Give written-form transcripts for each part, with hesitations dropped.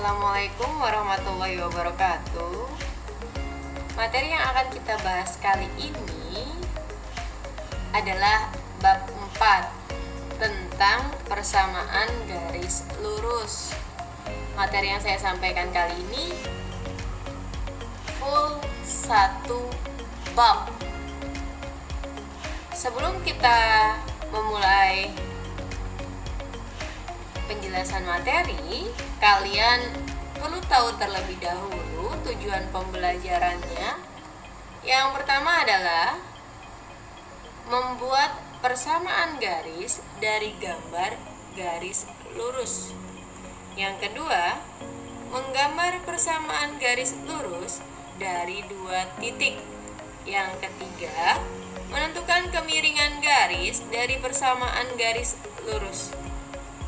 Assalamualaikum warahmatullahi wabarakatuh. Materi yang akan kita bahas kali ini adalah bab 4 tentang persamaan garis lurus. Materi yang saya sampaikan kali ini full 1 bab. Sebelum kita memulai penjelasan materi, kalian perlu tahu terlebih dahulu tujuan pembelajarannya. Yang pertama adalah membuat persamaan garis dari gambar garis lurus. Yang kedua, menggambar persamaan garis lurus dari 2 titik. Yang ketiga, menentukan kemiringan garis dari persamaan garis lurus.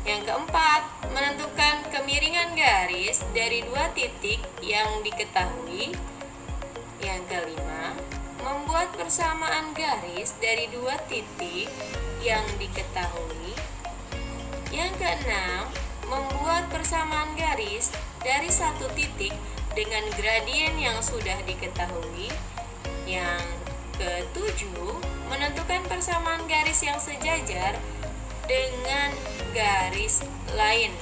Yang keempat, menentukan kemiringan garis dari 2 titik yang diketahui. Yang kelima, membuat persamaan garis dari 2 titik yang diketahui. Yang keenam, membuat persamaan garis dari 1 titik dengan gradien yang sudah diketahui. Yang ketujuh, menentukan persamaan garis yang sejajar dengan garis lain.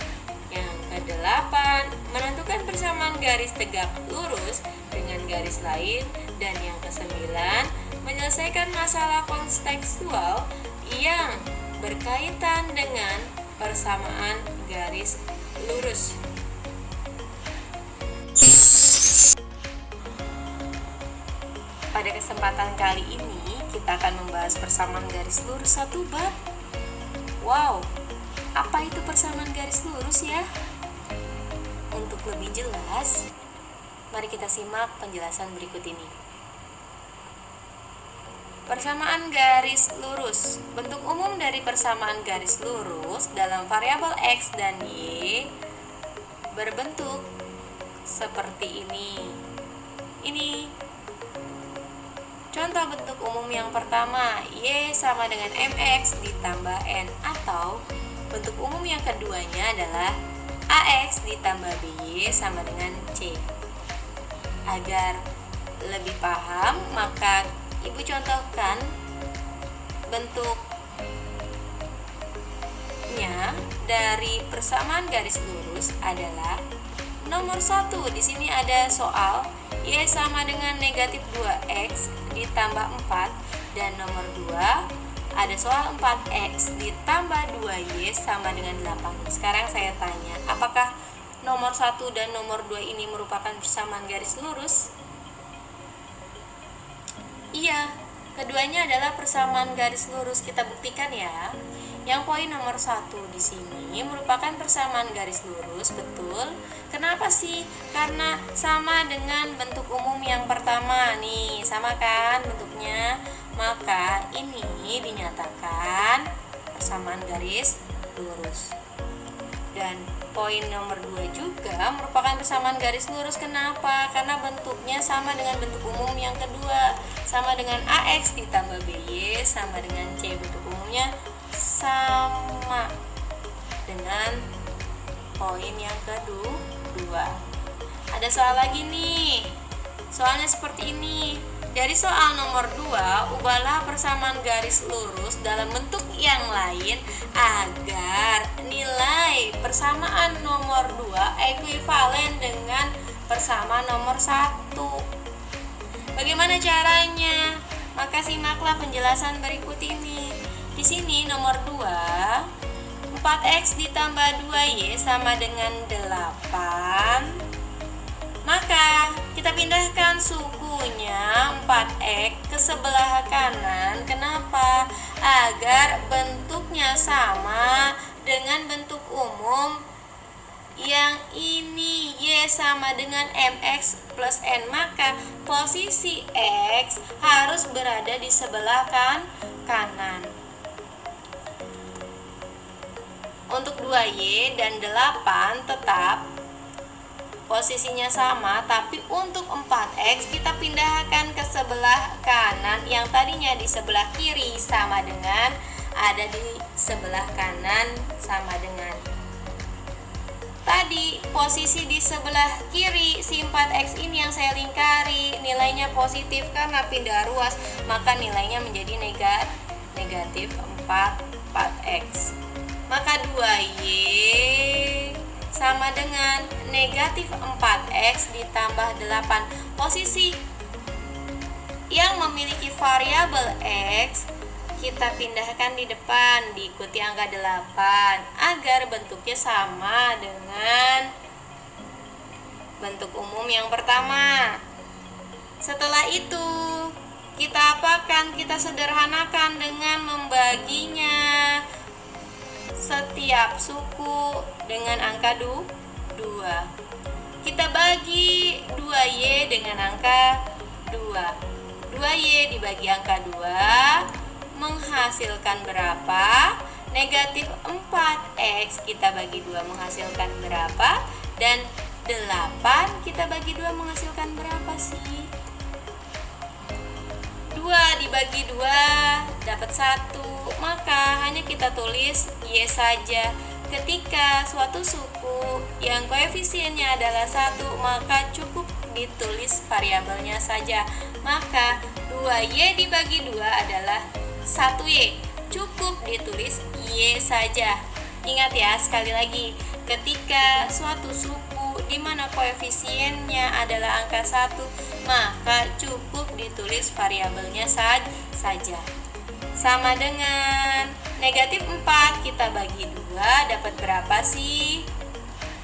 Yang kedelapan, menentukan persamaan garis tegak lurus dengan garis lain. Dan yang kesembilan, menyelesaikan masalah kontekstual yang berkaitan dengan persamaan garis lurus. Pada kesempatan kali ini, kita akan membahas persamaan garis lurus 1 bab. Wow, apa itu persamaan garis lurus ya? Untuk lebih jelas, mari kita simak penjelasan berikut ini. Persamaan garis lurus. Bentuk umum dari persamaan garis lurus dalam variabel X dan Y berbentuk seperti ini. Contoh bentuk umum yang pertama, Y sama dengan MX ditambah N, atau bentuk umum yang keduanya adalah AX ditambah BY sama dengan C. Agar lebih paham, maka Ibu contohkan bentuknya dari persamaan garis lurus adalah nomor 1. Di sini ada soal Y sama dengan negatif 2X ditambah 4, dan nomor 2 ada soal 4X ditambah 2Y sama dengan 8. Sekarang saya tanya, apakah nomor 1 dan nomor 2 ini merupakan persamaan garis lurus? Iya, keduanya adalah persamaan garis lurus. Kita buktikan ya. Yang poin nomor 1 di sini merupakan persamaan garis lurus, betul. Kenapa sih? Karena sama dengan bentuk umum yang pertama nih, sama kan bentuknya. Maka ini dinyatakan persamaan garis lurus. Dan poin nomor 2 juga merupakan persamaan garis lurus. Kenapa? Karena bentuknya sama dengan bentuk umum yang kedua, sama dengan AX ditambah BY sama dengan C. Bentuk umumnya sama dengan poin yang kedua. Ada soal lagi nih. Soalnya seperti ini. Dari soal nomor 2, ubahlah persamaan garis lurus dalam bentuk yang lain agar nilai persamaan nomor 2 ekuivalen dengan persamaan nomor 1. Bagaimana caranya? Maka simaklah penjelasan berikut ini. Di sini nomor 2, 4X ditambah 2Y sama dengan 8. Maka kita pindahkan sukunya 4X ke sebelah kanan. Kenapa? Agar bentuknya sama dengan bentuk umum yang ini, Y sama dengan MX plus N. Maka posisi X harus berada di sebelah kanan. Untuk 2Y dan 8 tetap posisinya sama, tapi untuk 4X kita pindahkan ke sebelah kanan. Yang tadinya di sebelah kiri sama dengan ada di sebelah kanan sama dengan. tadi posisi di sebelah kiri si 4x ini yang saya lingkari nilainya positif karena pindah ruas, maka nilainya menjadi negatif 4x. Maka 2y sama dengan negatif 4x ditambah 8. Posisi yang memiliki variabel x kita pindahkan di depan, diikuti angka 8 agar bentuknya sama dengan bentuk umum yang pertama. Setelah itu kita apakan? Kita sederhanakan dengan membaginya setiap suku dengan angka 2. Kita bagi 2y dengan angka 2. 2y dibagi angka 2 menghasilkan berapa? Negatif 4x kita bagi 2 menghasilkan berapa? Dan 8 kita bagi 2 menghasilkan berapa sih? 2 dibagi 2 dapat 1. Maka hanya kita tulis y saja. Ketika suatu suku yang koefisiennya adalah 1, maka cukup ditulis variabelnya saja. Maka 2y dibagi 2 adalah 1y, cukup ditulis y saja. Ingat ya, sekali lagi, ketika suatu suku di mana koefisiennya adalah angka 1, maka cukup ditulis variabelnya saja. Sama dengan negatif 4 kita bagi 2 dapat berapa sih?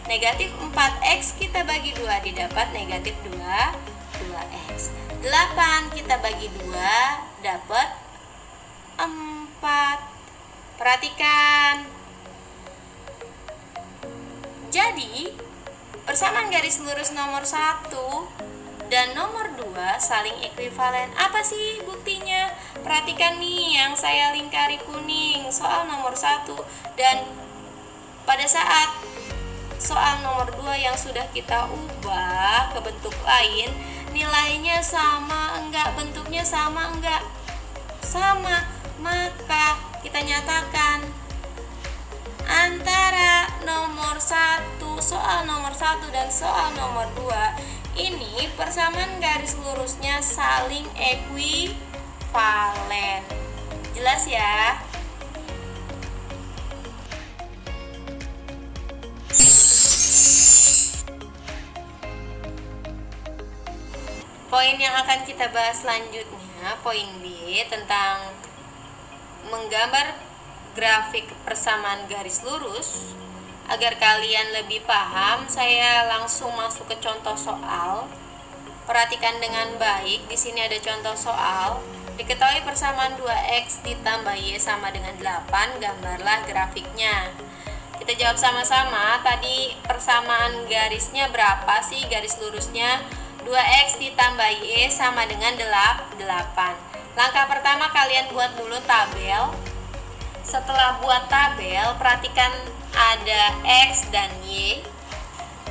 Negatif 4x kita bagi 2 didapat negatif 2x. 8 kita bagi 2 dapat 4. Perhatikan. Jadi, persamaan garis lurus nomor 1 dan nomor 2 saling ekuivalen. Apa sih buktinya? Perhatikan nih yang saya lingkari kuning, soal nomor 1. Dan pada saat soal nomor 2 yang sudah kita ubah ke bentuk lain, nilainya sama enggak? Bentuknya sama enggak? Sama. Maka kita nyatakan antara nomor 1, soal nomor 1 dan soal nomor 2 ini persamaan garis lurusnya saling ekuivalen. Jelas ya? Poin yang akan kita bahas selanjutnya, poin B, tentang menggambar grafik persamaan garis lurus. Agar kalian lebih paham, saya langsung masuk ke contoh soal. Perhatikan dengan baik, di sini ada contoh soal. Diketahui persamaan 2x ditambah y sama dengan 8, gambarlah grafiknya. Kita jawab sama-sama. Tadi persamaan garisnya berapa sih? Garis lurusnya 2x ditambah y sama dengan 8. Langkah pertama kalian buat dulu tabel. Setelah buat tabel, perhatikan ada x dan y.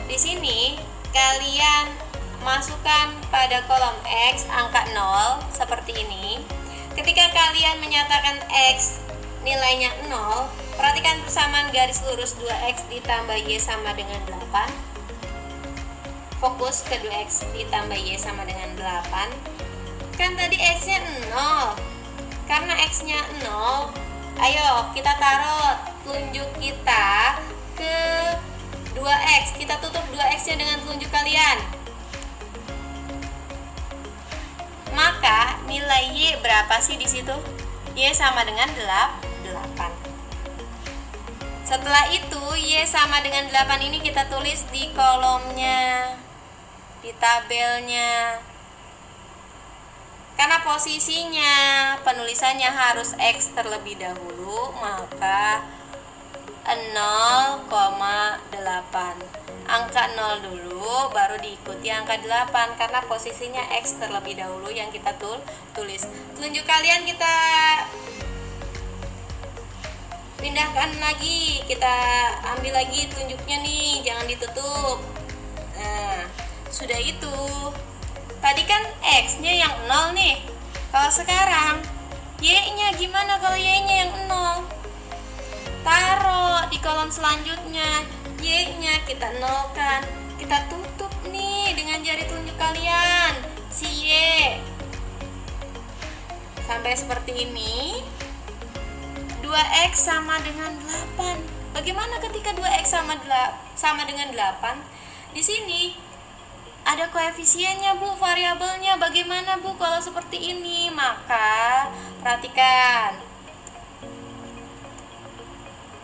Di sini kalian masukkan pada kolom x angka 0 seperti ini. Ketika kalian menyatakan x nilainya 0, perhatikan persamaan garis lurus 2x ditambah y sama dengan 8. Fokus ke 2x ditambah y sama dengan 8. Kan tadi x-nya 0. Karena x-nya 0, ayo kita taruh telunjuk kita ke 2x. Kita tutup 2x-nya dengan telunjuk kalian. Maka nilai y berapa sih di situ? Y sama dengan 8. Setelah itu y sama dengan 8 ini kita tulis di kolomnya, di tabelnya. Karena posisinya penulisannya harus X terlebih dahulu, maka 0,8. Angka 0 dulu, baru diikuti angka 8, karena posisinya X terlebih dahulu yang kita tulis. Telunjuk kalian kita pindahkan lagi, kita ambil lagi telunjuknya nih, jangan ditutup. Nah, sudah itu. Tadi kan X-nya yang 0 nih. Kalau sekarang Y-nya gimana kalau Y-nya yang 0? Taruh di kolom selanjutnya. Y-nya kita nolkan. Kita tutup nih dengan jari telunjuk kalian si Y. Sampai seperti ini. 2X sama dengan 8. Bagaimana ketika 2X sama dengan 8? Di sini ada koefisiennya, Bu, variabelnya. Bagaimana, Bu, kalau seperti ini? Maka perhatikan.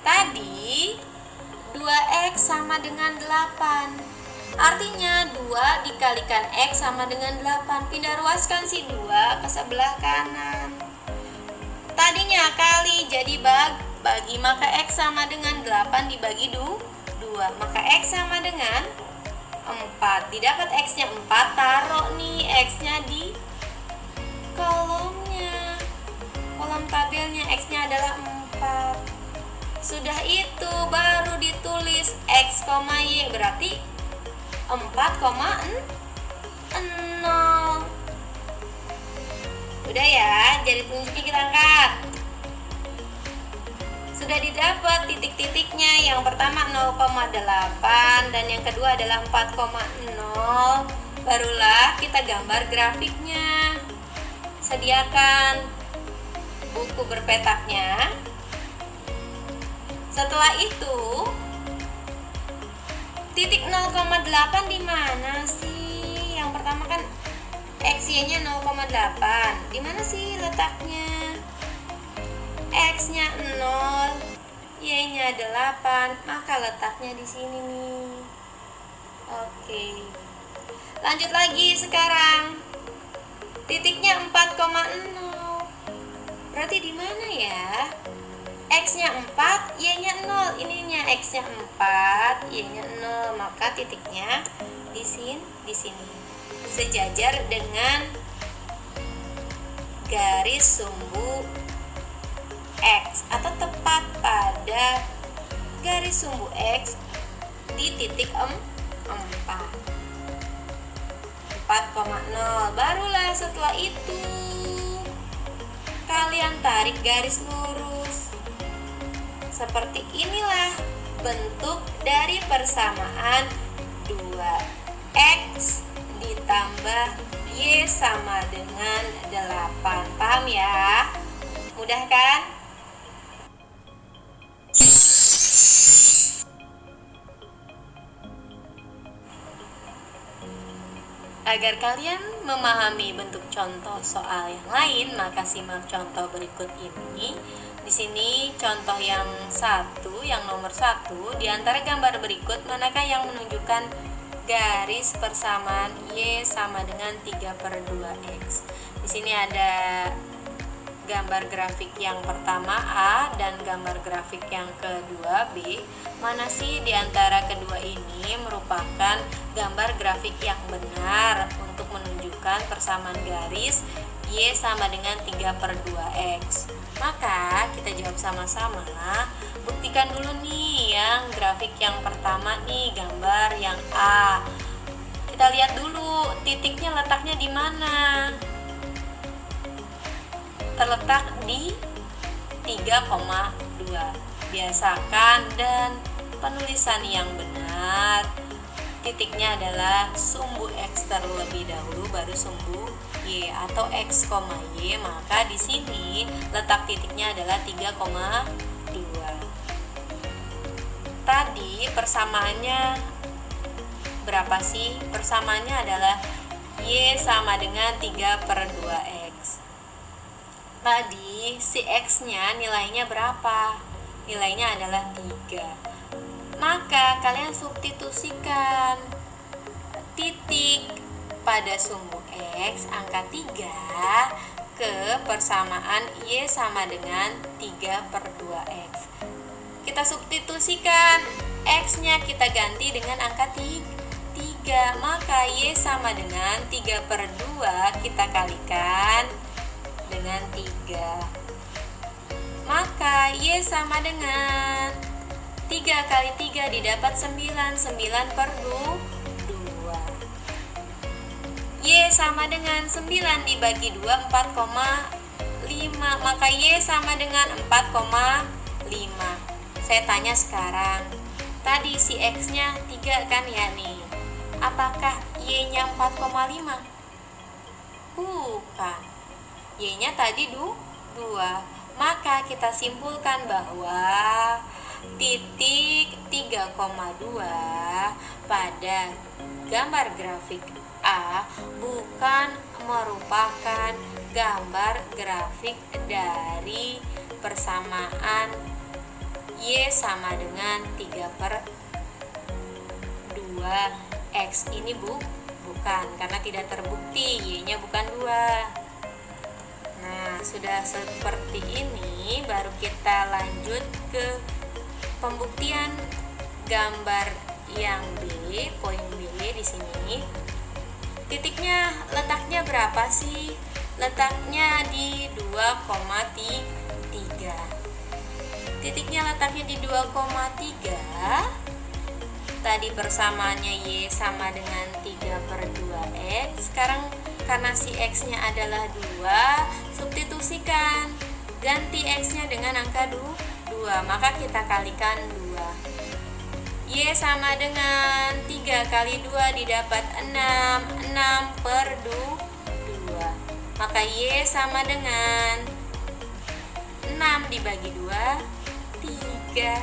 Tadi 2X sama dengan 8. Artinya 2 dikalikan X sama dengan 8. Pindah ruaskan si 2 ke sebelah kanan. Tadinya kali jadi bagi, maka X sama dengan 8 dibagi 2. Maka X sama dengan 4. Didapat X-nya 4, taruh nih X-nya di kolomnya. Kolom tabelnya X-nya adalah 4. Sudah itu baru ditulis X, Y, berarti 4,0. Udah ya, jari telunjuknya kita angkat. Sudah didapat titik-titiknya. Yang pertama 0,8 dan yang kedua adalah 4,0. Barulah kita gambar grafiknya. Sediakan buku berpetaknya. Setelah itu, titik 0,8 di mana sih? Yang pertama kan X-nya 0,8. Di mana sih letaknya? X-nya 0, Y-nya 8, maka letaknya di sini nih. Oke. Lanjut lagi sekarang. Titiknya 4,0. Berarti di mana ya? X-nya 4, Y-nya 0. Ininya X-nya 4, Y-nya 0, maka titiknya di sini. Sejajar dengan garis sumbu X atau tepat pada garis sumbu X di titik 4,0. Barulah setelah itu kalian tarik garis lurus. Seperti inilah bentuk dari persamaan 2X ditambah Y sama dengan 8. Paham ya? Mudah kan? Agar kalian memahami bentuk contoh soal yang lain, maka simak contoh berikut ini. Di sini contoh yang nomor 1, di antara gambar berikut manakah yang menunjukkan garis persamaan Y sama dengan 3/2X. Di sini ada gambar grafik yang pertama A dan gambar grafik yang kedua B. Mana sih di antara kedua ini merupakan gambar grafik yang benar untuk menunjukkan persamaan garis Y sama dengan 3/2X? Maka kita jawab sama-sama. Buktikan dulu nih yang grafik yang pertama nih, gambar yang A. Kita lihat dulu titiknya letaknya di mana. Terletak di 3,2. Biasakan dan penulisan yang benar. Titiknya adalah sumbu X terlebih dahulu, baru sumbu Y atau X, Y. Maka di sini letak titiknya adalah 3,2. Tadi persamaannya berapa sih? Persamaannya adalah Y sama dengan 3/2X. Tadi si X-nya nilainya berapa? Nilainya adalah 3. Maka kalian substitusikan titik pada sumbu X angka 3 ke persamaan Y sama dengan 3/2X. Kita substitusikan X-nya kita ganti dengan angka 3. Maka Y sama dengan 3/2 kita kalikan dengan 3. Maka Y sama dengan 3 kali 3 didapat 9. 9/2. Y sama dengan 9 dibagi 2, 4,5. Maka Y sama dengan 4,5. Saya tanya sekarang, Tadi si X-nya 3 kan ya nih. Apakah Y-nya 4,5? Bukan. Y-nya tadi 2. Maka kita simpulkan bahwa titik 3,2 pada gambar grafik A bukan merupakan gambar grafik dari persamaan Y sama dengan 3/2X. Ini bukan, karena tidak terbukti Y-nya bukan 2. Nah, sudah seperti ini baru kita lanjut ke pembuktian gambar yang B, poin B di sini. Titiknya letaknya berapa sih? Letaknya di 2,3. Titiknya letaknya di 2,3. Tadi persamaannya Y sama dengan 3/2X. Sekarang karena si X-nya adalah 2, substitusikan. Ganti X-nya dengan angka 2, maka kita kalikan 2. Y sama dengan 3 kali 2 didapat 6. 6/2. Maka Y sama dengan 6 dibagi 2, 3.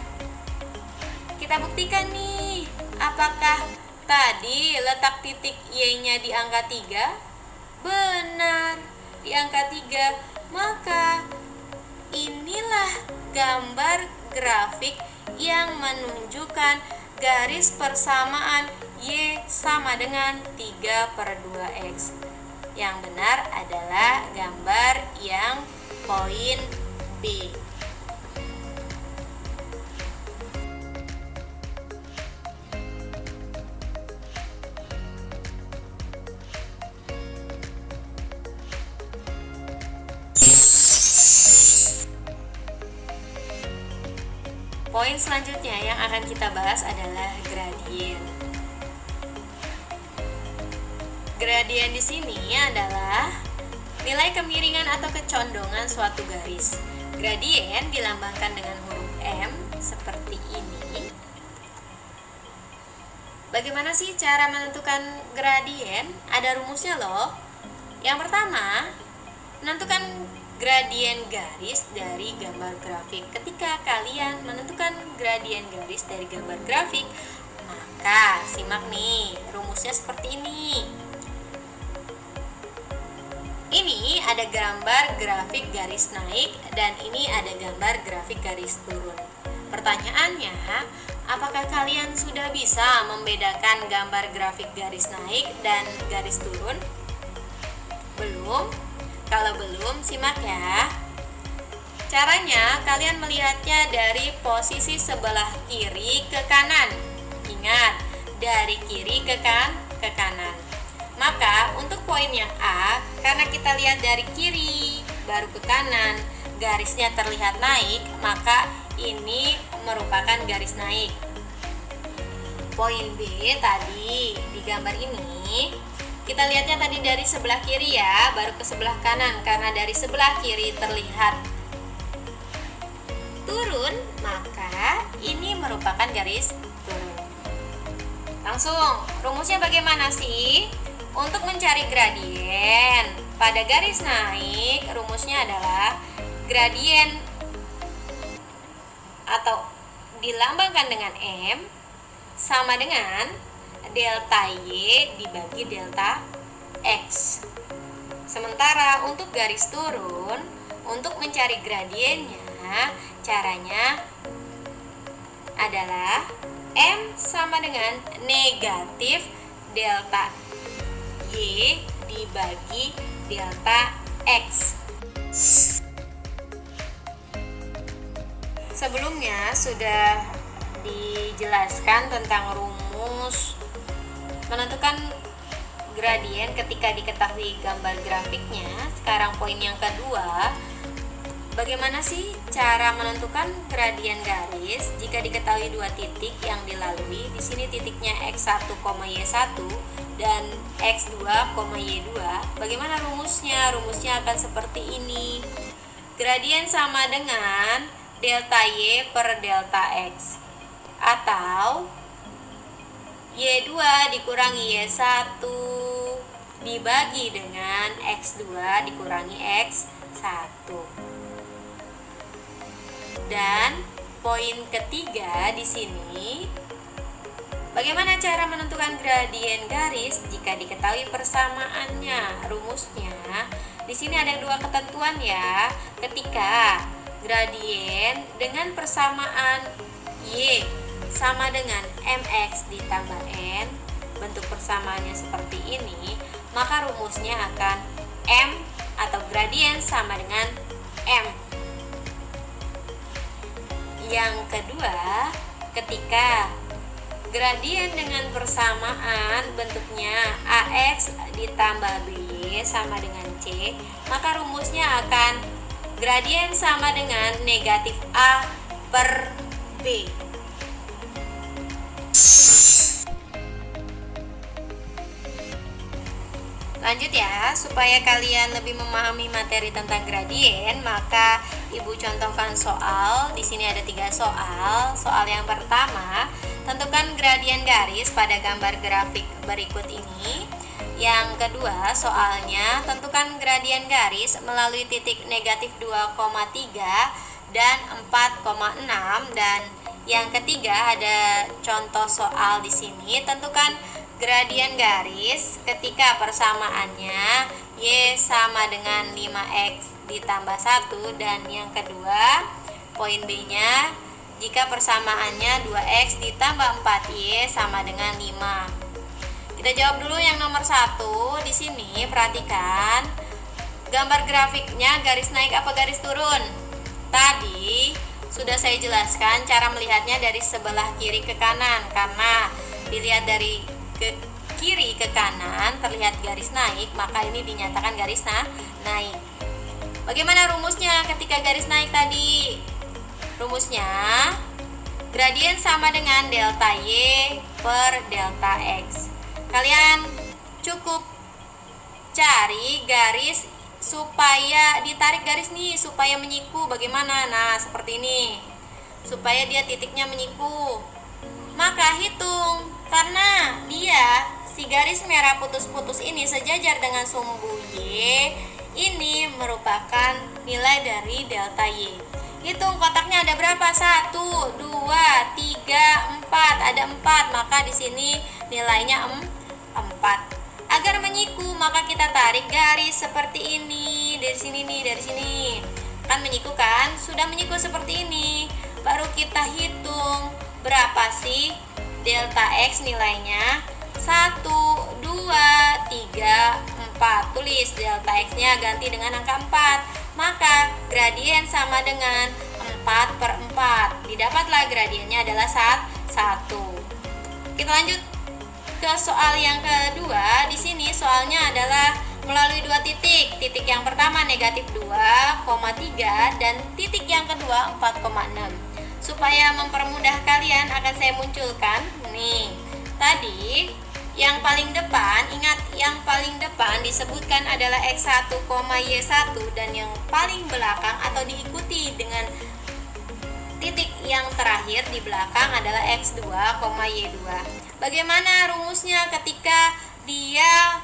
Kita buktikan nih, apakah tadi letak titik Y-nya di angka 3? Benar, di angka 3. Maka inilah gambar grafik yang menunjukkan garis persamaan Y sama dengan 3/2X. Yang benar adalah gambar yang poin B. Poin selanjutnya yang akan kita bahas adalah gradien. Gradien di sini adalah nilai kemiringan atau kecondongan suatu garis. Gradien dilambangkan dengan huruf M seperti ini. Bagaimana sih cara menentukan gradien? Ada rumusnya loh. Yang pertama, menentukan gradien garis dari gambar grafik. Ketika kalian menentukan gradien garis dari gambar grafik, maka simak nih, rumusnya seperti ini. Ini ada gambar grafik garis naik dan ini ada gambar grafik garis turun. Pertanyaannya, apakah kalian sudah bisa membedakan gambar grafik garis naik dan garis turun? Belum? Kalau belum, simak ya. Caranya, kalian melihatnya dari posisi sebelah kiri ke kanan. Ingat, dari kiri ke kanan. Maka, untuk poin yang A, karena kita lihat dari kiri, baru ke kanan, garisnya terlihat naik, maka ini merupakan garis naik. Poin B tadi, di gambar ini, kita lihatnya tadi dari sebelah kiri ya, baru ke sebelah kanan. Karena dari sebelah kiri terlihat turun, maka ini merupakan garis turun. Langsung, rumusnya bagaimana sih? Untuk mencari gradien pada garis naik, rumusnya adalah gradien atau dilambangkan dengan M sama dengan delta Y dibagi delta X. Sementara untuk garis turun, untuk mencari gradiennya, caranya adalah M sama dengan negatif delta Y dibagi delta X. Sebelumnya sudah dijelaskan tentang rumus menentukan gradien ketika diketahui gambar grafiknya. Sekarang poin yang kedua, bagaimana sih cara menentukan gradien garis jika diketahui dua titik yang dilalui? Di sini titiknya x1, y1 dan x2, y2. Bagaimana rumusnya? Rumusnya akan seperti ini. Gradien sama dengan delta y per delta x. atau Y2 dikurangi Y1 dibagi dengan X2 dikurangi X1. Dan poin ketiga di sini, bagaimana cara menentukan gradien garis jika diketahui persamaannya? Rumusnya di sini ada dua ketentuan ya. Ketika gradien dengan persamaan Y sama dengan mx ditambah n, bentuk persamaannya seperti ini, maka rumusnya akan m atau gradien sama dengan m. Yang kedua, ketika gradien dengan persamaan bentuknya ax ditambah by sama dengan c, maka rumusnya akan gradien sama dengan negatif a per b. Lanjut ya, supaya kalian lebih memahami materi tentang gradien, maka Ibu contohkan soal. Di sini ada 3 soal. Soal yang pertama, tentukan gradien garis pada gambar grafik berikut ini. Yang kedua, soalnya tentukan gradien garis melalui titik negatif 2,3 dan 4,6. Dan yang ketiga ada contoh soal di sini, tentukan gradien garis ketika persamaannya Y sama dengan 5X ditambah 1. Dan yang kedua, poin B-nya, jika persamaannya 2X ditambah 4Y sama dengan 5. Kita jawab dulu yang nomor 1. Di sini perhatikan gambar grafiknya, garis naik apa garis turun? Tadi sudah saya jelaskan cara melihatnya dari sebelah kiri ke kanan, karena dilihat dari ke kiri ke kanan terlihat garis naik, maka ini dinyatakan garis naik. Bagaimana rumusnya ketika garis naik tadi? Rumusnya gradien sama dengan delta Y per delta X. Kalian cukup cari garis supaya ditarik garis nih, supaya menyiku. Bagaimana? Nah, seperti ini. Supaya dia titiknya menyiku. Maka hitung, karena dia si garis merah putus-putus ini sejajar dengan sumbu Y, ini merupakan nilai dari delta Y. Hitung kotaknya ada berapa? 1, 2, 3, 4. Ada 4, maka di sini nilainya 4. Agar menyiku, maka kita tarik garis seperti ini. Dari sini nih, dari sini. Kan menyiku kan? Sudah menyiku seperti ini. Baru kita hitung berapa sih delta X nilainya? 1, 2, 3, 4. Tulis delta X nya ganti dengan angka 4. Maka gradien sama dengan 4 per 4. Didapatlah gradiennya adalah 1. Kita lanjut ke soal yang kedua. Di sini soalnya adalah melalui 2 titik. Titik yang pertama negatif 2,3 dan titik yang kedua 4,6. Supaya mempermudah kalian akan saya munculkan nih. Tadi yang paling depan, ingat yang paling depan disebutkan adalah X1, Y1, dan yang paling belakang atau diikuti dengan titik yang terakhir di belakang adalah X2, Y2. Bagaimana rumusnya ketika dia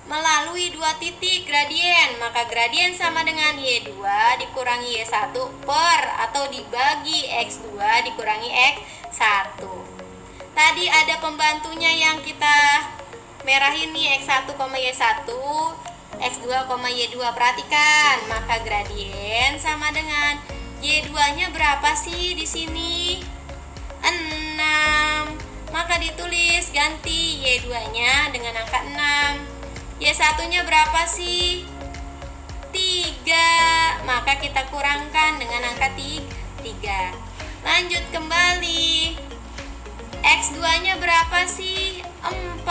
melalui 2 titik gradien? Maka gradien sama dengan Y2 dikurangi Y1 per atau dibagi X2 dikurangi X1. Tadi ada pembantunya yang kita merahin nih, X1, Y1, X2, Y2. Perhatikan, maka gradien sama dengan Y2-nya berapa sih di sini? 6. Maka ditulis ganti Y2-nya dengan angka 6. Y1-nya berapa sih? 3. Maka kita kurangkan dengan angka 3. Lanjut kembali. X2-nya berapa sih? 4.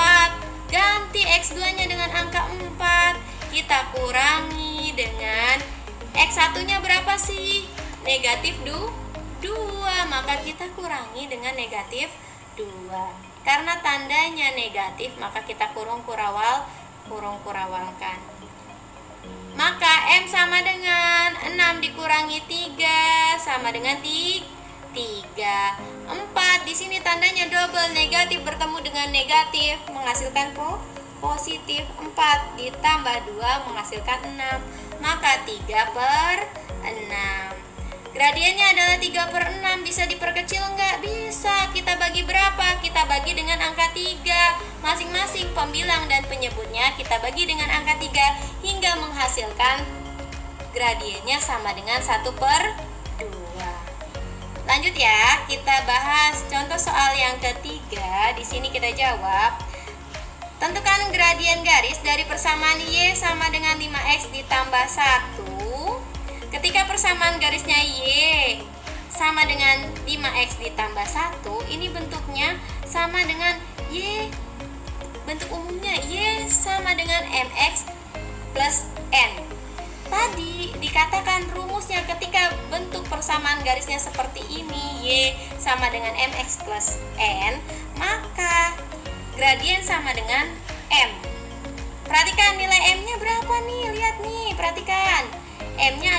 Ganti X2-nya dengan angka 4. Kita kurangi dengan X1-nya berapa sih? Negatif 2. Maka kita kurangi dengan negatif 2. Karena tandanya negatif, maka kita kurang-kurawalkan. Maka M sama dengan 6 dikurangi 3 sama dengan 3. 3, 4. Di sini tandanya double, negatif bertemu dengan negatif menghasilkan positif. 4 ditambah 2 menghasilkan 6, maka 3/6. Gradiennya adalah 3/6. Bisa diperkecil nggak? Bisa. Kita bagi berapa? Kita bagi dengan angka 3. Masing-masing pembilang dan penyebutnya kita bagi dengan angka 3 hingga menghasilkan gradiennya sama dengan 1/2. Lanjut ya, kita bahas contoh soal yang ketiga. Di sini kita jawab. Tentukan gradien garis dari persamaan Y sama dengan 5X ditambah 1. Ketika persamaan garisnya Y sama dengan 5X ditambah 1, ini bentuknya sama dengan Y. Bentuk umumnya Y sama dengan MX plus N. Tadi dikatakan rumusnya ketika bentuk persamaan garisnya seperti ini, Y sama dengan MX plus N, maka gradien sama dengan M. Perhatikan nilai M-nya berapa nih, lihat nih, perhatikan. M-nya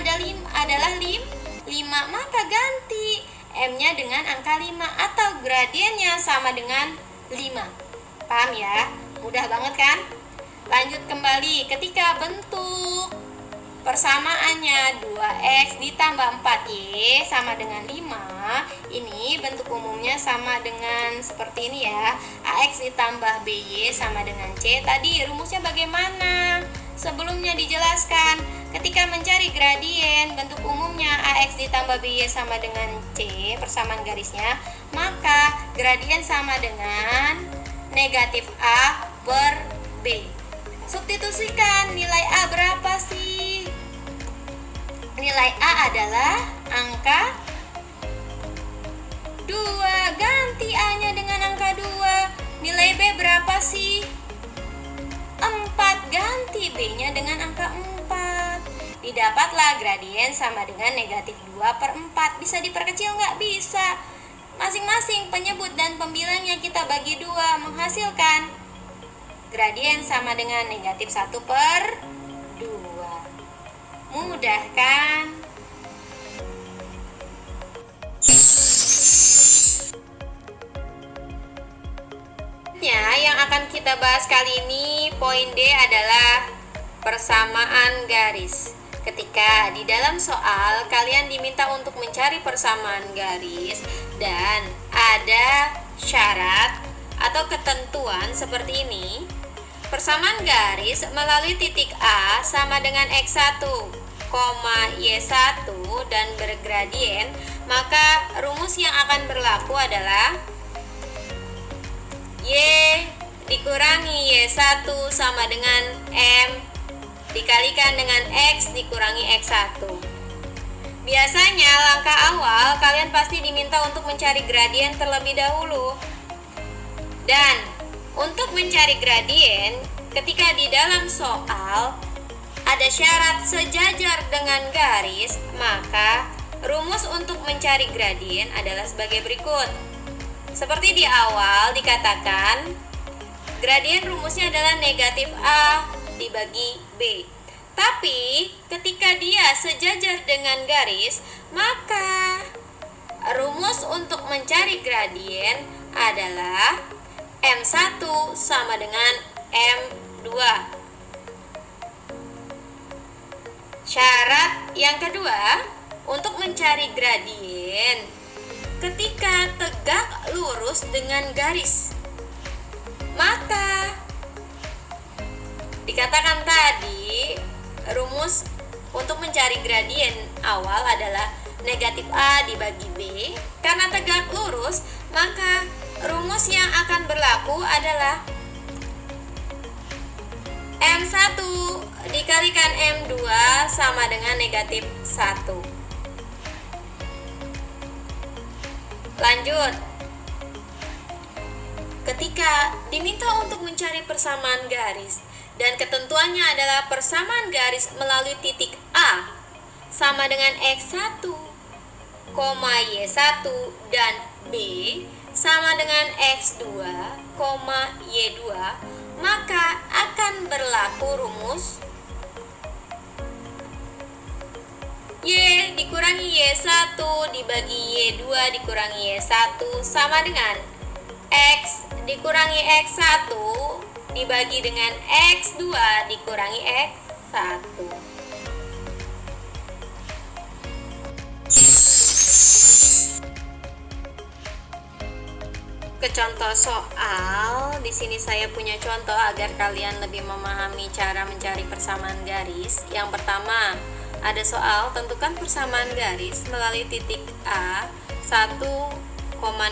adalah 5, maka ganti M-nya dengan angka 5 atau gradiennya sama dengan 5. Paham ya? Mudah banget kan? Lanjut kembali, ketika bentuk persamaannya 2X ditambah 4Y sama dengan 5, ini bentuk umumnya sama dengan seperti ini ya. AX ditambah BY sama dengan C. Tadi rumusnya bagaimana? Sebelumnya dijelaskan, ketika mencari gradien bentuk umumnya AX ditambah BY sama dengan C, persamaan garisnya, maka gradien sama dengan negatif A per B. Substitusikan, nilai A berapa sih? Nilai A adalah angka 2. Ganti A-nya dengan angka 2. Nilai B berapa sih? 4. Ganti B-nya dengan angka 4. Didapatlah gradien sama dengan negatif 2/4. Bisa diperkecil nggak? Bisa. Masing-masing penyebut dan pembilangnya kita bagi 2 menghasilkan gradien sama dengan negatif 1/2. Mudah kan? Yang akan kita bahas kali ini, poin D adalah persamaan garis. Ketika di dalam soal kalian diminta untuk mencari persamaan garis dan ada syarat atau ketentuan seperti ini. Persamaan garis melalui titik A sama dengan X1, Y1 dan bergradien, maka rumus yang akan berlaku adalah Y dikurangi Y1 sama dengan M dikalikan dengan X dikurangi X1. Biasanya langkah awal kalian pasti diminta untuk mencari gradien terlebih dahulu. Dan untuk mencari gradien, ketika di dalam soal ada syarat sejajar dengan garis, maka rumus untuk mencari gradien adalah sebagai berikut. Seperti di awal dikatakan, gradien rumusnya adalah negatif A dibagi B. Tapi ketika dia sejajar dengan garis, maka rumus untuk mencari gradien adalah M1 sama dengan M2. Syarat yang kedua, untuk mencari gradien ketika tegak lurus dengan garis, maka dikatakan tadi rumus untuk mencari gradien awal adalah negatif A dibagi B. Karena tegak lurus, maka rumus yang akan berlaku adalah M1 dikalikan M2 sama dengan negatif 1. Lanjut. Ketika diminta untuk mencari persamaan garis dan ketentuannya adalah persamaan garis melalui titik A sama dengan X1, Y1 dan B sama dengan X2, Y2, maka akan berlaku rumus Y dikurangi Y1 dibagi Y2 dikurangi Y1 sama dengan X dikurangi X1 dibagi dengan X2 dikurangi X1. Ke contoh soal, di sini saya punya contoh agar kalian lebih memahami cara mencari persamaan garis. Yang pertama, ada soal tentukan persamaan garis melalui titik A 1,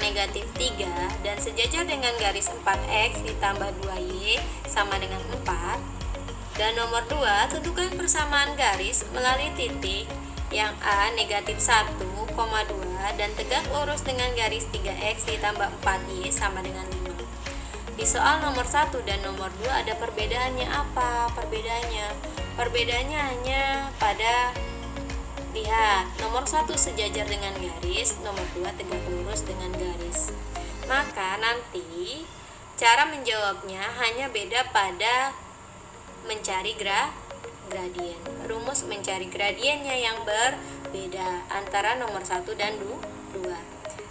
negatif 3 dan sejajar dengan garis 4x ditambah 2y sama dengan 4. Dan nomor 2, tentukan persamaan garis melalui titik yang A negatif 1, 2 dan tegak lurus dengan garis 3x ditambah 4y sama dengan 5. Di soal nomor 1 dan nomor 2 ada perbedaannya apa? Perbedaannya hanya pada lihat, nomor 1 sejajar dengan garis, nomor 2 tegak lurus dengan garis. Maka nanti cara menjawabnya hanya beda pada mencari gradien. Rumus mencari gradiennya yang berbeda antara nomor 1 dan 2.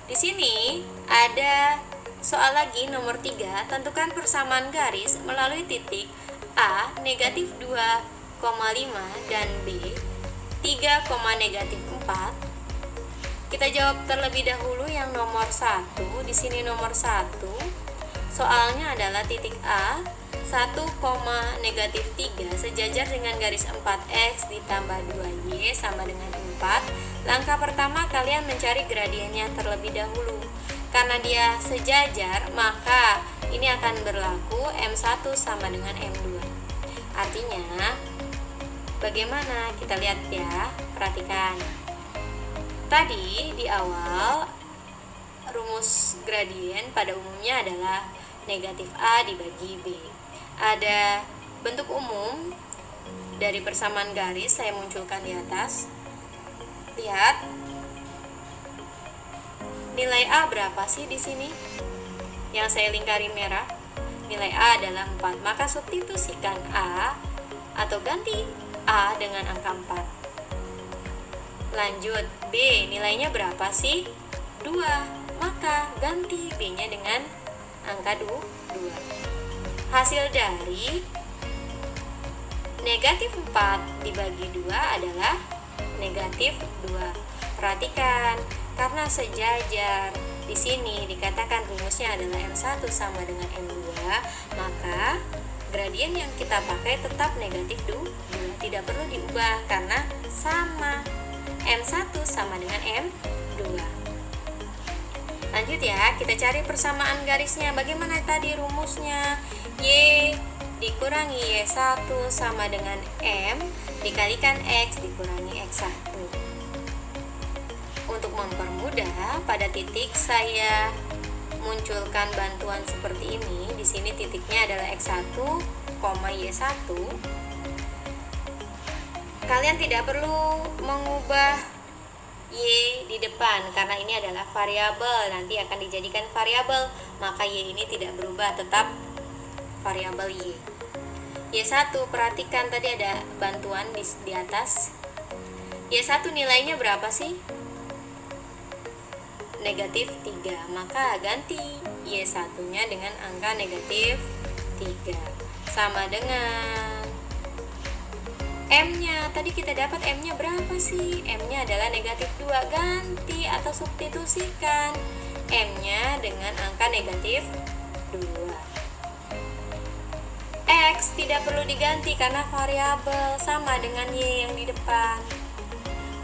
Di sini ada soal lagi nomor 3, tentukan persamaan garis melalui titik A negatif 2,5 dan B 3, negatif 4. Kita jawab terlebih dahulu yang nomor 1. Di sini nomor 1 soalnya adalah titik A 1, negatif 3 sejajar dengan garis 4x ditambah 2y sama dengan 4. Langkah pertama kalian mencari gradiennya terlebih dahulu. Karena dia sejajar, maka ini akan berlaku M1 sama dengan M2. Artinya, bagaimana? Kita lihat ya, perhatikan. Tadi di awal, rumus gradien pada umumnya adalah negatif A dibagi B. Ada bentuk umum dari persamaan garis, saya munculkan di atas. Lihat, nilai A berapa sih di sini? Yang saya lingkari merah. Nilai A adalah 4. Maka substitusikan A atau ganti A dengan angka 4. Lanjut, B nilainya berapa sih? 2. Maka ganti B-nya dengan angka 2. Hasil dari negatif 4 dibagi 2 adalah negatif 2. Perhatikan, karena sejajar, di sini dikatakan rumusnya adalah M1 sama dengan M2, maka gradien yang kita pakai tetap negatif 2, tidak perlu diubah karena sama. M1 sama dengan M2. Lanjut ya, kita cari persamaan garisnya. Bagaimana tadi rumusnya? Y dikurangi Y1 sama dengan M dikalikan X dikurangi X1. Untuk mempermudah, pada titik saya munculkan bantuan seperti ini. Di sini titiknya adalah X1, Y1. Kalian tidak perlu mengubah Y di depan karena ini adalah variabel, nanti akan dijadikan variabel, maka Y ini tidak berubah, tetap variabel Y. Y1, perhatikan tadi ada bantuan di atas. Y1 nilainya berapa sih? Negatif 3, maka ganti Y1 nya dengan angka negatif 3 sama dengan M-nya, tadi kita dapat M-nya berapa sih? M-nya adalah negatif 2, ganti atau substitusikan M-nya dengan angka negatif 2. X tidak perlu diganti karena variabel, sama dengan Y yang di depan.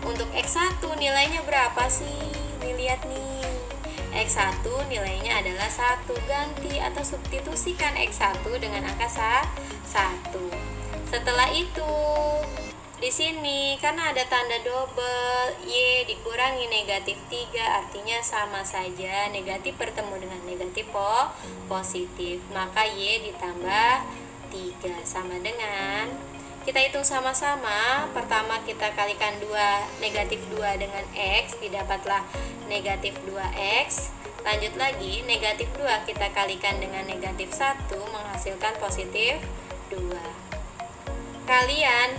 Untuk X1 nilainya berapa sih? Lihat nih, X1 nilainya adalah 1, ganti atau substitusikan X1 dengan angka 1. Setelah itu, di sini karena ada tanda double, Y dikurangi negatif 3, artinya sama saja, negatif bertemu dengan negatif positif, maka Y ditambah 3 sama dengan, kita hitung sama-sama. Pertama kita kalikan 2, negatif 2 dengan X, didapatlah negatif 2X. Lanjut lagi, negatif 2 kita kalikan dengan negatif 1, menghasilkan positif 2. Kalian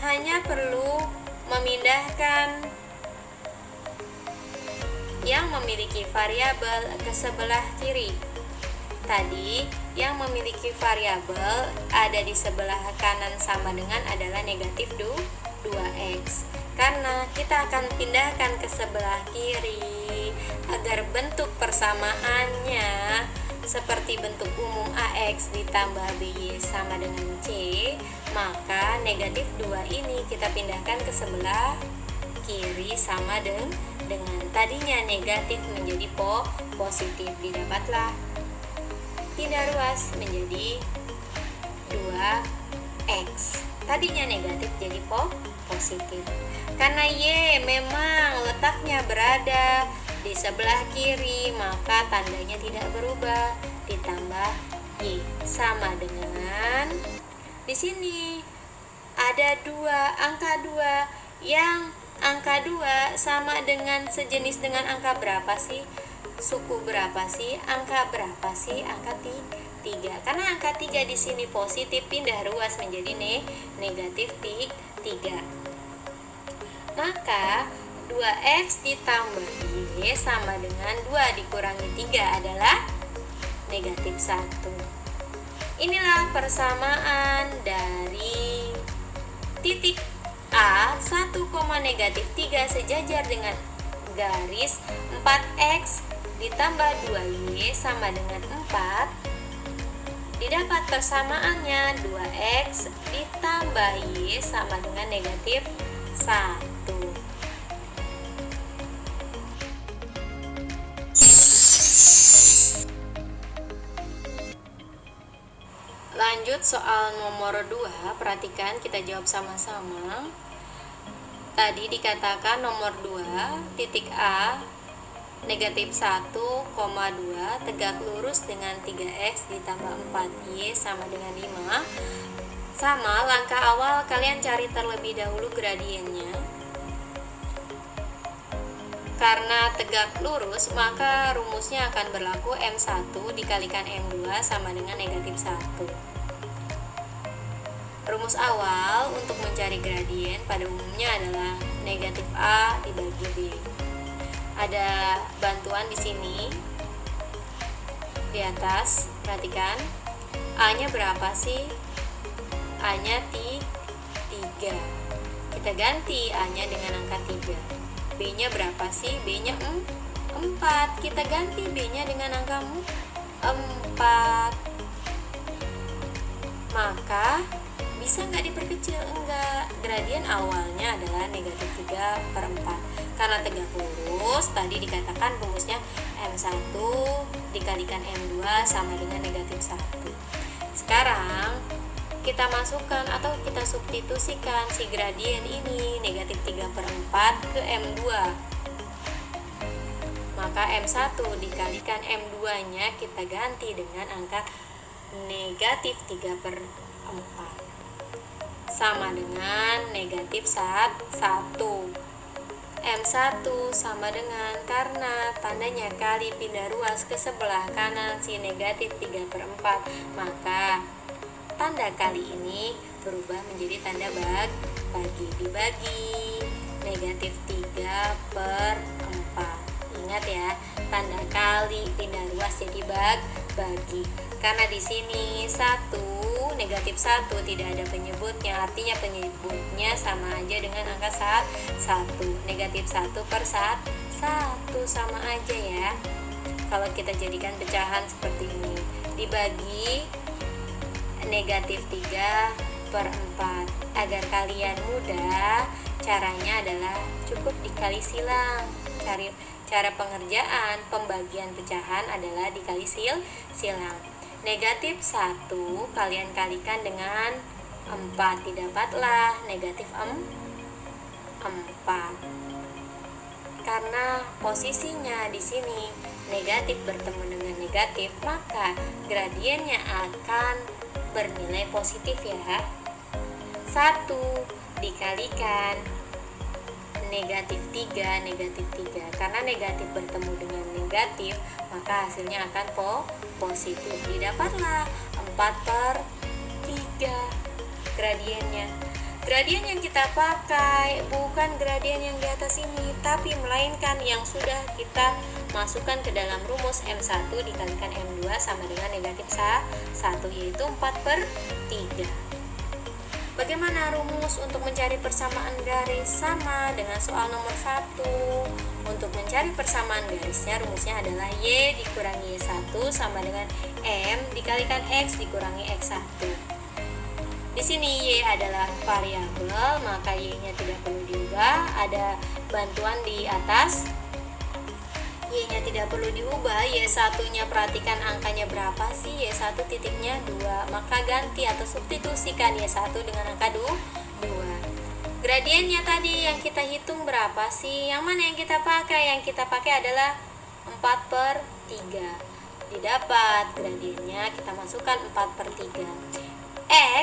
hanya perlu memindahkan yang memiliki variabel ke sebelah kiri. Tadi yang memiliki variabel ada di sebelah kanan sama dengan adalah negatif 2x. Karena kita akan pindahkan ke sebelah kiri agar bentuk persamaannya seperti bentuk umum AX ditambah BY sama dengan C, maka negatif 2 ini kita pindahkan ke sebelah kiri sama dengan tadinya negatif menjadi positif. Didapatlah pindah ruas menjadi 2x. Tadinya negatif jadi positif. Karena Y memang letaknya berada di sebelah kiri, maka tandanya tidak berubah. Ditambah Y sama dengan di sini ada angka 2 yang angka 2 sama dengan sejenis dengan angka berapa sih? Suku berapa sih? Angka berapa sih? Angka 3. Karena angka 3 di sini positif, pindah ruas menjadi negatif 3. Maka 2x ditambah y sama dengan 2 dikurangi 3 adalah negatif 1. Inilah persamaan dari titik A 1, negatif 3 sejajar dengan garis 4x ditambah 2y sama dengan 4. Didapat persamaannya 2x ditambah y sama dengan negatif 1. Lanjut soal nomor 2, perhatikan kita jawab sama-sama. Tadi dikatakan nomor 2, titik A, negatif 1, 2, tegak lurus dengan 3x ditambah 4y sama dengan 5. Sama, langkah awal kalian cari terlebih dahulu gradiennya. Karena tegak lurus, maka rumusnya akan berlaku M1 dikalikan M2 sama dengan negatif 1. Rumus awal untuk mencari gradien pada umumnya adalah negatif A dibagi B. Ada bantuan di sini di atas, perhatikan A-nya berapa sih? A-nya 3. Kita ganti A-nya dengan angka 3. B-nya berapa sih? B-nya 4. Kita ganti B-nya dengan angka 4. Maka bisa nggak diperkecil? Enggak. Gradien awalnya adalah negatif 3/4. Karena tegak lurus, tadi dikatakan rumusnya M1 dikalikan M2 sama dengan negatif 1. Sekarang kita masukkan atau kita substitusikan si gradien ini negatif 3/4 ke M2. Maka M1 dikalikan M2 nya kita ganti dengan angka negatif 3/4 sama dengan negatif 1. M1 sama dengan, karena tandanya kali pindah ruas ke sebelah kanan si negatif 3/4, maka tanda kali ini berubah menjadi tanda bagi. Dibagi negatif 3/4. Ingat ya, tanda kali pindah ruas jadi bagi. Karena di sini 1 negatif 1 tidak ada penyebutnya, artinya penyebutnya sama aja dengan angka 1. Negatif 1/1 sama aja ya. Kalau kita jadikan pecahan seperti ini, dibagi negatif 3/4. Agar kalian mudah, caranya adalah cukup dikali silang. Cara pengerjaan pembagian pecahan adalah dikali silang. Negatif 1 kalian kalikan dengan 4, didapatlah negatif 4. Karena posisinya di sini negatif bertemu dengan negatif, maka gradiennya akan bernilai positif ya. 1 dikalikan negatif 3, karena negatif bertemu dengan negatif, maka hasilnya akan positif. Didapatlah 4/3 gradiennya. Gradien yang kita pakai bukan gradien yang di atas ini, tapi melainkan yang sudah kita masukkan ke dalam rumus M1 dikalikan M2 sama dengan negatif 1, yaitu 4/3. Bagaimana rumus untuk mencari persamaan garis? Sama dengan soal nomor 1. Untuk mencari persamaan garisnya, rumusnya adalah Y dikurangi Y1 sama dengan M dikalikan X dikurangi X1. Di sini Y adalah variabel, maka Y-nya tidak perlu diubah. Ada bantuan di atas. Y-nya tidak perlu diubah. Y1-nya perhatikan angkanya berapa sih? Y1 titiknya 2. Maka ganti atau substitusikan Y1 dengan angka 2. Gradiennya tadi yang kita hitung berapa sih? Yang mana yang kita pakai? Yang kita pakai adalah 4/3. Didapat gradiennya, kita masukkan 4/3.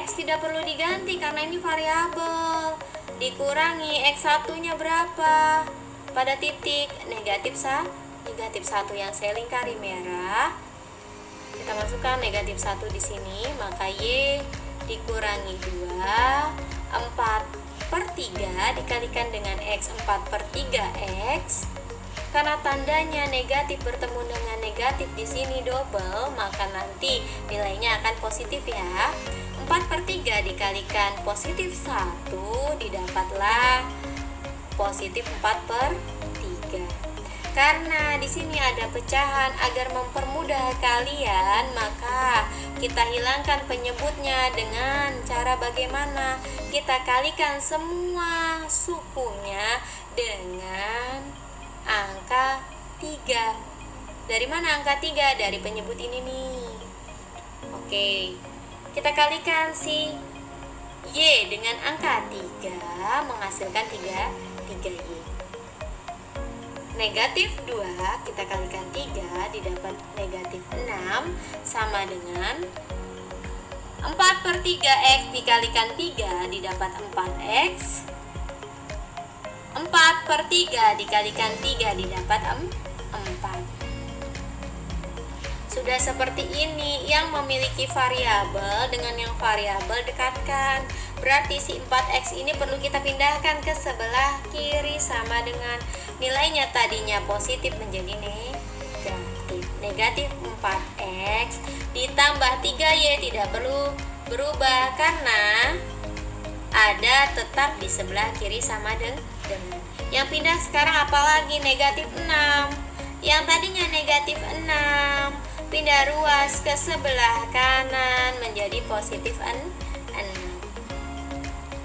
X tidak perlu diganti karena ini variabel. Dikurangi X1-nya berapa? Pada titik negatif 1 yang saya lingkari merah. Kita masukkan negatif 1 di sini, maka Y dikurangi 2, 4/3 dikalikan dengan X, 4/3X. Karena tandanya negatif bertemu dengan negatif di sini double, maka nanti nilainya akan positif ya. 4/3 dikalikan positif 1 didapatlah positif 4/3. Karena di sini ada pecahan, agar mempermudah kalian, maka kita hilangkan penyebutnya dengan cara bagaimana? Kita kalikan semua sukunya dengan angka 3. Dari mana angka 3? Dari penyebut ini nih. Oke. Kita kalikan si Y dengan angka 3 menghasilkan 3Y. Negatif 2 kita kalikan 3 didapat negatif 6 sama dengan 4/3X dikalikan 3 didapat 4X. 4/3 dikalikan 3 didapat 4. Sudah seperti ini, yang memiliki variabel dengan yang variabel dekatkan. Berarti si 4X ini perlu kita pindahkan ke sebelah kiri sama dengan nilainya tadinya positif menjadi negatif. Negatif 4X ditambah 3Y tidak perlu berubah karena ada tetap di sebelah kiri sama dengan. Yang pindah sekarang apalagi? Negatif 6. Yang tadinya negatif 6 pindah ruas ke sebelah kanan menjadi positif 6.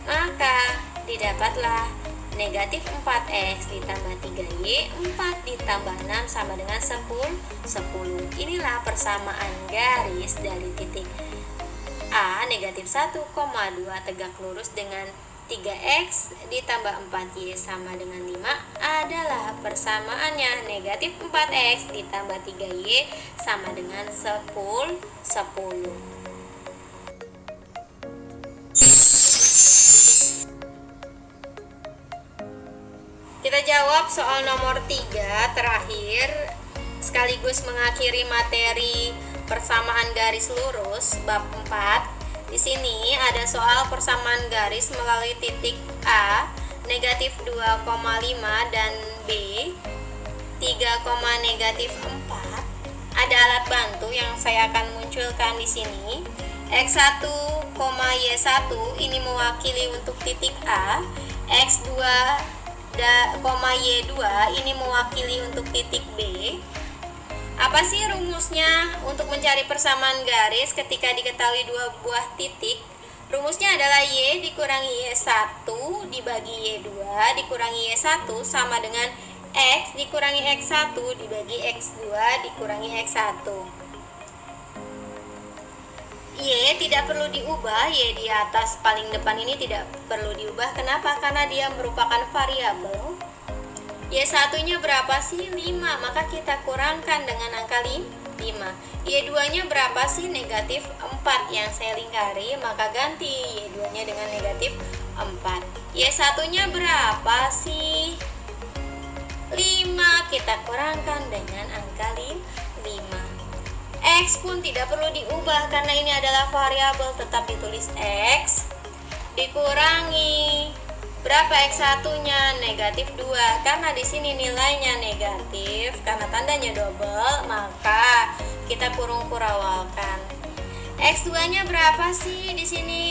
Maka didapatlah negatif 4X ditambah 3Y, 4 ditambah 6 sama dengan 10. Inilah persamaan garis dari titik A negatif 1,2 tegak lurus dengan 3X ditambah 4Y sama dengan 5 adalah persamaannya. Negatif 4X ditambah 3Y sama dengan 10. Kita jawab soal nomor 3 terakhir sekaligus mengakhiri materi persamaan garis lurus bab 4. Di sini ada soal persamaan garis melalui titik A negatif 2,5 dan B 3, negatif 4. Ada alat bantu yang saya akan munculkan di sini. X1, Y1 ini mewakili untuk titik A. X2, Y2 ini mewakili untuk titik B. Apa sih rumusnya untuk mencari persamaan garis ketika diketahui dua buah titik? Rumusnya adalah Y dikurangi Y1 dibagi Y2 dikurangi Y1 sama dengan X dikurangi X1 dibagi X2 dikurangi X1. Y tidak perlu diubah, Y di atas paling depan ini tidak perlu diubah. Kenapa? Karena dia merupakan variabel. Y1-nya berapa sih? 5, maka kita kurangkan dengan angka 5. Y2-nya berapa sih? Negatif 4 yang saya lingkari, maka ganti Y2-nya dengan negatif 4. Y1-nya berapa sih? 5, kita kurangkan dengan angka 5. X pun tidak perlu diubah karena ini adalah variabel, tetap ditulis X. dikurangi berapa X1 nya? Negatif 2. Karena di sini nilainya negatif, karena tandanya double, maka kita kurung-kurawalkan. X2 nya berapa sih di sini?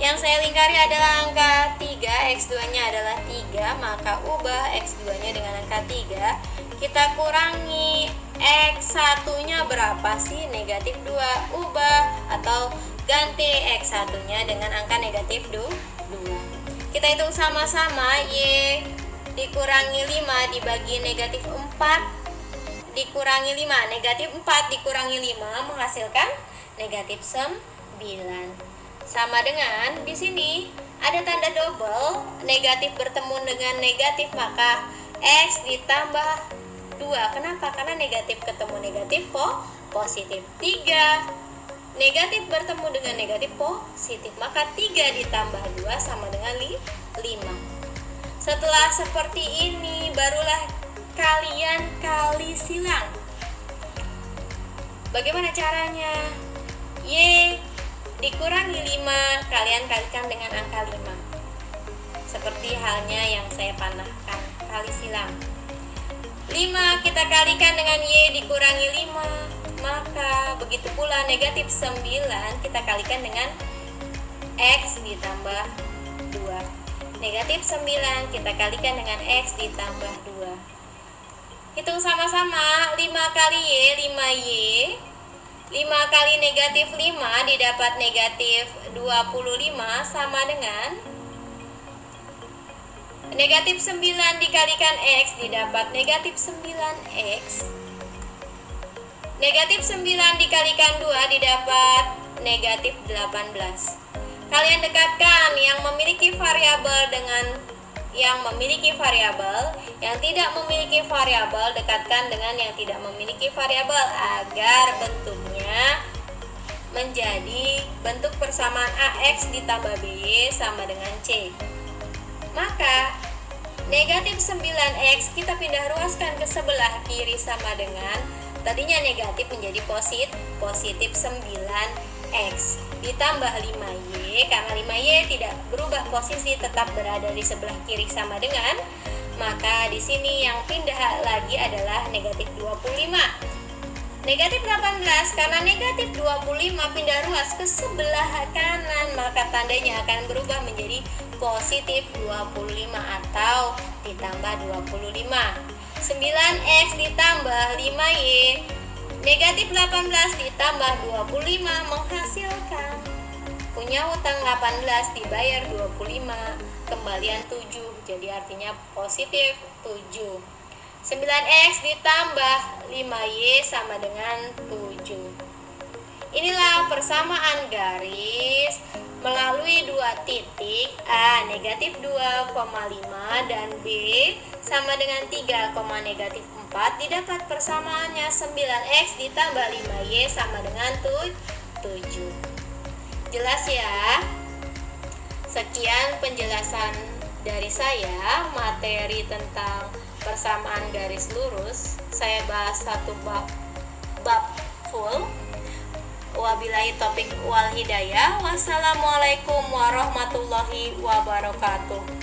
Yang saya lingkari adalah angka 3, X2 nya adalah 3, maka ubah X2 nya dengan angka 3. Kita kurangi X1 nya berapa sih? Negatif 2. Ubah atau ganti X1 nya dengan angka negatif 2. Kita hitung sama-sama. Y dikurangi 5 dibagi negatif 4 dikurangi 5. Negatif 4 dikurangi 5 menghasilkan negatif 9. Sama dengan di sini ada tanda double, negatif bertemu dengan negatif, maka X ditambah 2. Kenapa? Karena negatif ketemu negatif positif. 3 negatif bertemu dengan negatif positif, maka 3 ditambah 2 sama dengan 5. Setelah seperti ini, barulah kalian kali silang. Bagaimana caranya? Y dikurangi 5 kalian kalikan dengan angka 5. Seperti halnya yang saya panahkan, kali silang. 5 kita kalikan dengan Y dikurangi 5, maka begitu pula negatif 9 kita kalikan dengan X ditambah 2. Negatif 9 kita kalikan dengan X ditambah 2. Hitung sama-sama. 5 kali Y 5Y. 5 kali negatif 5 didapat negatif 25 sama dengan negatif 9 dikalikan X didapat negatif 9X. Negatif 9 dikalikan 2 didapat negatif 18. Kalian dekatkan yang memiliki variabel dengan yang memiliki variabel. Yang tidak memiliki variabel dekatkan dengan yang tidak memiliki variabel agar bentuknya menjadi bentuk persamaan AX ditambah BY sama dengan C. Maka negatif 9X kita pindah ruaskan ke sebelah kiri sama dengan tadinya negatif menjadi positif 9X ditambah 5Y. Karena 5Y tidak berubah posisi, tetap berada di sebelah kiri sama dengan, maka di sini yang pindah lagi adalah negatif 25. Negatif 18, karena negatif 25 pindah ruas ke sebelah kanan, maka tandanya akan berubah menjadi positif 25 atau ditambah 25. 9X ditambah 5Y, negatif 18 ditambah 25 menghasilkan punya hutang 18 dibayar 25, kembalian 7, jadi artinya positif 7. 9X ditambah 5Y sama dengan 7. Inilah persamaan garis melalui dua titik A negatif 2,5 dan B sama dengan 3, negatif 4. Didapat persamaannya 9X ditambah 5Y sama dengan 7. Jelas ya? Sekian penjelasan dari saya materi tentang persamaan garis lurus. Saya bahas satu bab full. Wabillahi taufiq wal hidayah. Wassalamualaikum warahmatullahi wabarakatuh.